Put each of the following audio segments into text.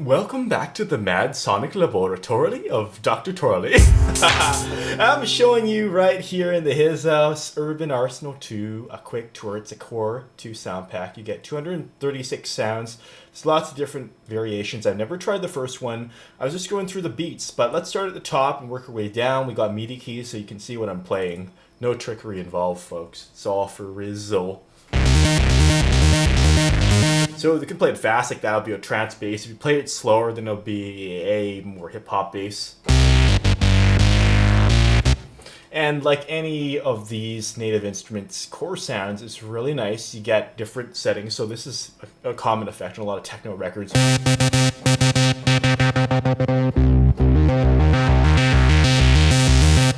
Welcome back to the Mad Sonic Laboratory of Dr. Torley. I'm showing you right here in the His House Urban Arsenal 2 a quick tour. It's a Core 2 Soundpack. You get 236 sounds. There's lots of different variations. I've never tried the first one. I was just going through the beats, but let's start at the top and work our way down. We got MIDI keys so you can see what I'm playing. No trickery involved, folks. It's all for Rizzo. So you can play it fast, like that'll be a trance bass. If you play it slower, then it'll be a more hip-hop bass. And like any of these native instruments, core sounds is really nice. You get different settings, so this is a common effect on a lot of techno records.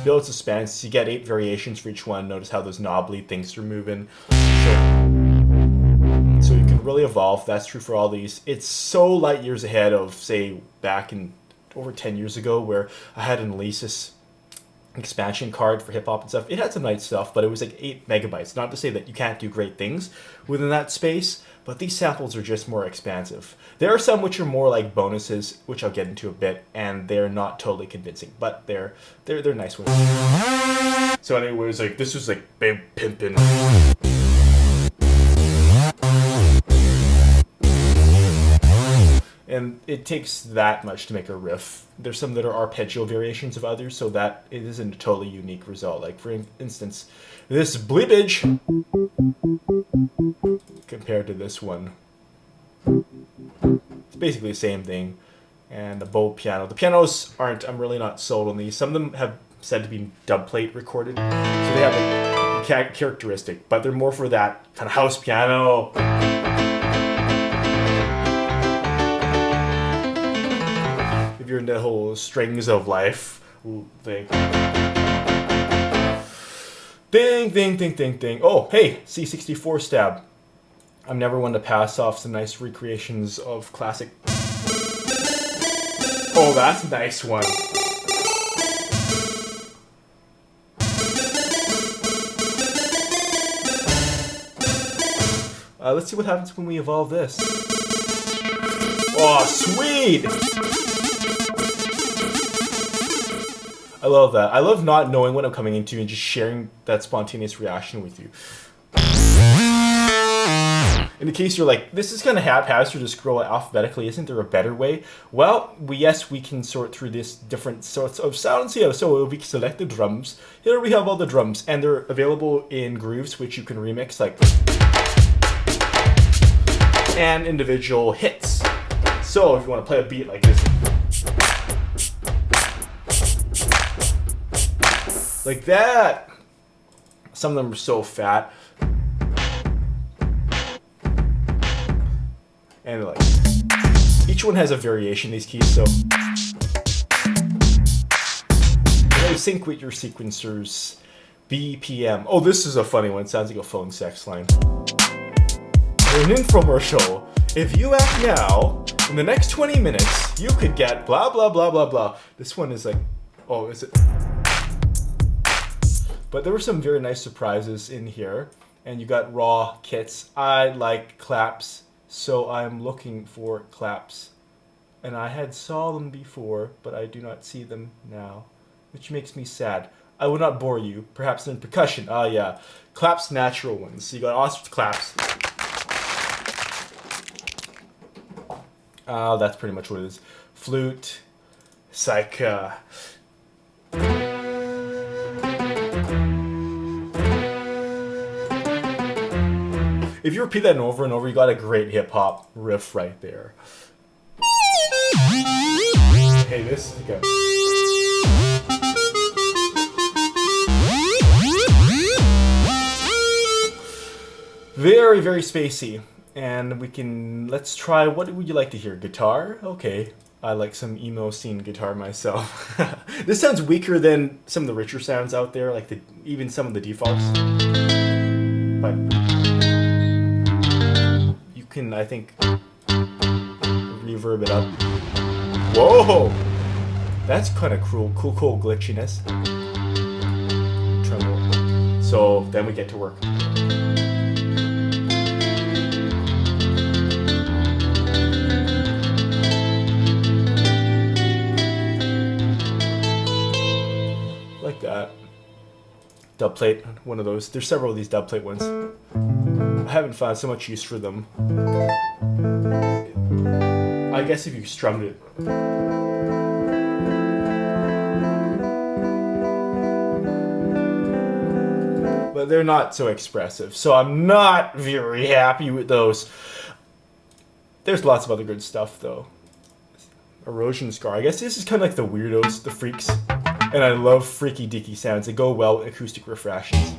Build suspense, you get 8 variations for each one. Notice how those knobbly things are moving. So you can really evolve. That's true for all these. It's so light years ahead of, say, back in over 10 years ago, where I had an Alesis expansion card for hip hop and stuff. It had some nice stuff, but it was like 8 megabytes. Not to say that you can't do great things within that space, but these samples are just more expansive. There are some which are more like bonuses, which I'll get into a bit, and they're not totally convincing, but they're nice ones. So anyways, like this was like big pimpin'. And it takes that much to make a riff. There's some that are arpeggio variations of others, so that it isn't a totally unique result. Like, for instance, this bleepage compared to this one. It's basically the same thing. And the bow piano. The pianos aren't, I'm really not sold on these. Some of them have said to be dub plate recorded. So they have a characteristic, but they're more for that kind of house piano. If you're into the whole strings of life thing. Ding, ding, ding, ding, ding. Oh, hey, C64 stab. I'm never one to pass off some nice recreations of classic. Oh, that's a nice one. Let's see what happens when we evolve this. Oh, sweet! I love that. I love not knowing what I'm coming into and just sharing that spontaneous reaction with you. In the case you're like, this is kind of haphazard to scroll alphabetically, isn't there a better way? Well, yes, we can sort through this different sorts of sounds here. So we can select the drums. Here we have all the drums, and they're available in grooves, which you can remix, like, and individual hits. So if you want to play a beat like this, like that. Some of them are so fat. And like, each one has a variation, these keys, so they sync with your sequencer's BPM. Oh, this is a funny one. It sounds like a phone sex line. An infomercial. If you act now, in the next 20 minutes, you could get blah, blah, blah, blah, blah. This one is like, oh, is it? But there were some very nice surprises in here. And you got raw kits. I like claps, so I'm looking for claps. And I had saw them before, but I do not see them now, which makes me sad. I will not bore you. Perhaps in percussion. Ah, yeah. Claps, natural ones. So you got ostrich claps. That's pretty much what it is. Flute. It's like, if you repeat that over and over, you got a great hip-hop riff right there. Hey, this is good. Very, very spacey. And let's try, what would you like to hear? Guitar? Okay. I like some emo scene guitar myself. This sounds weaker than some of the richer sounds out there, like even some of the defaults. But you can, I think, reverb it up. Whoa! That's kind of cool glitchiness. Tremble. So then we get to work. dub plate, one of those. There's several of these dub plate ones. I haven't found so much use for them. I guess if you strummed it. But they're not so expressive, so I'm not very happy with those. There's lots of other good stuff though. Erosion Scar. I guess this is kind of like the weirdos, the freaks. And I love freaky deaky sounds. They go well with acoustic refractions.